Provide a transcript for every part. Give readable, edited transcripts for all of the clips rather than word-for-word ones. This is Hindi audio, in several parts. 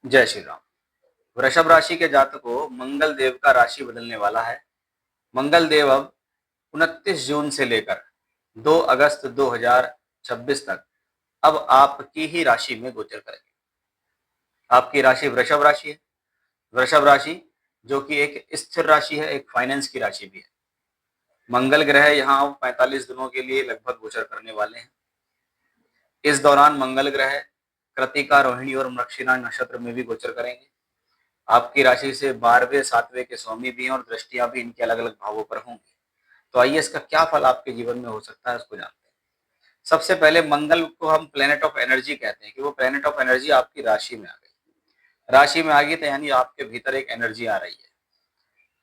जय श्री राम। वृषभ राशि के जातकों, मंगल देव का राशि बदलने वाला है। मंगल देव अब 29 जून से लेकर 2 अगस्त 2026 तक अब आपकी ही राशि में गोचर करेंगे। आपकी राशि वृषभ राशि है। वृषभ राशि जो कि एक स्थिर राशि है, एक फाइनेंस की राशि भी है। मंगल ग्रह यहाँ 45 दिनों के लिए लगभग गोचर करने वाले हैं। इस दौरान मंगल ग्रह कृतिका, रोहिणी और मृगशिरा नक्षत्र में भी गोचर करेंगे। आपकी राशि से 12वें 7वें के स्वामी भी हैं और दृष्टियां भी इनके अलग अलग भावों पर होंगी। तो आइए इसका क्या फल आपके जीवन में हो सकता है उसको जानते हैं। सबसे पहले मंगल को हम प्लेनेट ऑफ एनर्जी कहते हैं कि वो प्लेनेट ऑफ एनर्जी आपकी राशि में आ गई। राशि में आ गई तो यानी आपके भीतर एक एनर्जी आ रही है।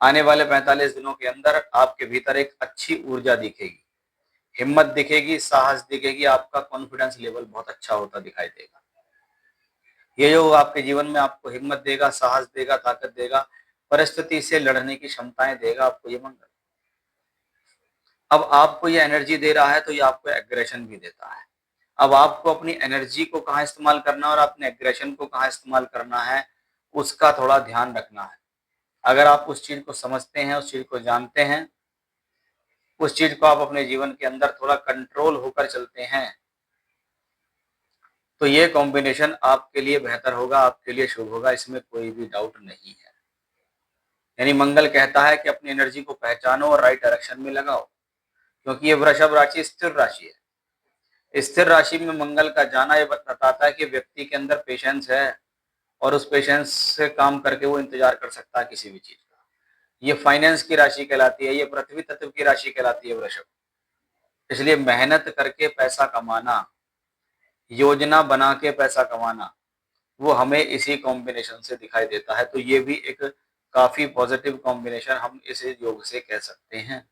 आने वाले 45 दिनों के अंदर आपके भीतर एक अच्छी ऊर्जा दिखेगी, हिम्मत दिखेगी, साहस दिखेगी, आपका कॉन्फिडेंस लेवल बहुत अच्छा होता दिखाई देगा। ये जो आपके जीवन में आपको हिम्मत देगा, साहस देगा, ताकत देगा, परिस्थिति से लड़ने की क्षमताएं देगा आपको ये मंगल। अब आपको ये एनर्जी दे रहा है तो ये आपको एग्रेशन भी देता है। अब आपको अपनी एनर्जी को कहाँ इस्तेमाल करना है और अपने एग्रेशन को कहाँ इस्तेमाल करना है, उसका थोड़ा ध्यान रखना है। अगर आप उस चीज को समझते हैं, उस चीज को जानते हैं, उस चीज को आप अपने जीवन के अंदर थोड़ा कंट्रोल होकर चलते हैं, तो ये कॉम्बिनेशन आपके लिए बेहतर होगा, आपके लिए शुभ होगा, इसमें कोई भी डाउट नहीं है। यानी मंगल कहता है कि अपनी एनर्जी को पहचानो और राइट डायरेक्शन में लगाओ, क्योंकि ये वृषभ राशि स्थिर राशि है। स्थिर राशि में मंगल का जाना ये बताता है कि व्यक्ति के अंदर पेशेंस है और उस पेशेंस से काम करके वो इंतजार कर सकता है किसी भी चीज का। ये फाइनेंस की राशि कहलाती है, ये पृथ्वी तत्व की राशि कहलाती है वृषभ। इसलिए मेहनत करके पैसा कमाना, योजना बना के पैसा कमाना, वो हमें इसी कॉम्बिनेशन से दिखाई देता है। तो ये भी एक काफी पॉजिटिव कॉम्बिनेशन हम इस योग से कह सकते हैं।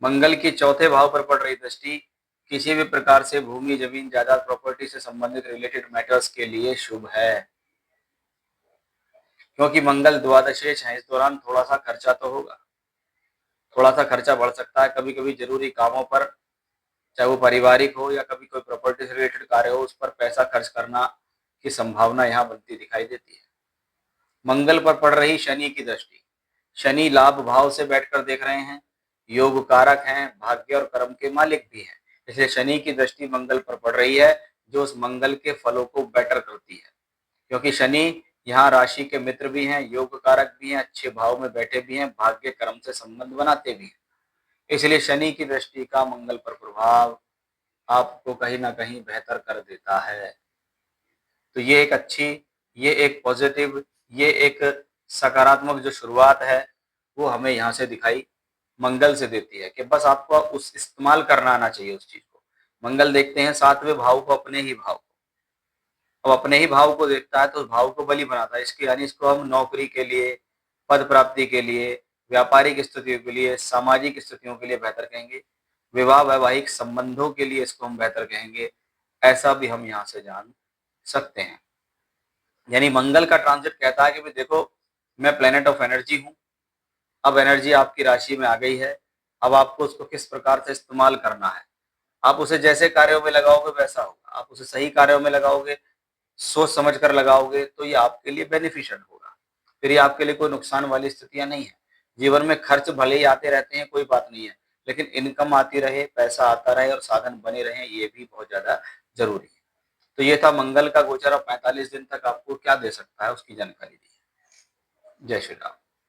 मंगल की चौथे भाव पर पड़ रही दृष्टि किसी भी प्रकार से भूमि, जमीन, जायदाद, प्रॉपर्टी से संबंधित रिलेटेड मैटर्स के लिए शुभ है, क्योंकि मंगल द्वादशेष है। इस दौरान थोड़ा सा खर्चा तो होगा, थोड़ा सा खर्चा बढ़ सकता है। कभी कभी जरूरी कामों पर, चाहे वो पारिवारिक हो या कभी कोई प्रॉपर्टी से रिलेटेड कार्य हो, उस पर पैसा खर्च करना की संभावना यहाँ बनती दिखाई देती है। मंगल पर पड़ रही शनि की दृष्टि, शनि लाभ भाव से बैठकर देख रहे हैं, योग कारक हैं, भाग्य और कर्म के मालिक भी हैं। इसलिए शनि की दृष्टि मंगल पर पड़ रही है, जो उस मंगल के फलों को बेटर करती है, क्योंकि शनि यहाँ राशि के मित्र भी हैं, योग कारक भी हैं, अच्छे भाव में बैठे भी हैं, भाग्य कर्म से संबंध बनाते भी हैं। इसलिए शनि की दृष्टि का मंगल पर प्रभाव आपको कहीं ना कहीं बेहतर कर देता है। तो ये एक अच्छी, ये एक पॉजिटिव, ये एक सकारात्मक जो शुरुआत है वो हमें यहाँ से दिखाई मंगल से देती है कि बस आपको उस इस्तेमाल करना आना चाहिए उस चीज को। मंगल देखते हैं 7वें भाव को, अपने ही भाव को। अब अपने ही भाव को देखता है तो उस भाव को बलि बनाता है इसके, यानी इसको हम नौकरी के लिए, पद प्राप्ति के लिए, व्यापारिक स्थितियों के लिए, सामाजिक स्थितियों के लिए बेहतर कहेंगे, विवाह वैवाहिक संबंधों के लिए इसको हम बेहतर कहेंगे। ऐसा भी हम यहाँ से जान सकते हैं। यानी मंगल का ट्रांजिट कहता है कि भाई देखो, मैं प्लेनेट ऑफ एनर्जी हूँ। अब एनर्जी आपकी राशि में आ गई है, अब आपको उसको किस प्रकार से इस्तेमाल करना है। आप उसे जैसे कार्यों में लगाओगे वैसा होगा, आप उसे सही कार्यों में लगाओगे, सोच समझ कर लगाओगे तो ये आपके लिए बेनिफिशियल होगा। फिर ये आपके लिए कोई नुकसान वाली स्थितियां नहीं है। जीवन में खर्च भले ही आते रहते हैं, कोई बात नहीं है, लेकिन इनकम आती रहे, पैसा आता रहे और साधन बने रहे, ये भी बहुत ज्यादा जरूरी है। तो ये था मंगल का गोचर। अब 45 दिन तक आपको क्या दे सकता है उसकी जानकारी दी है। जय श्री राम।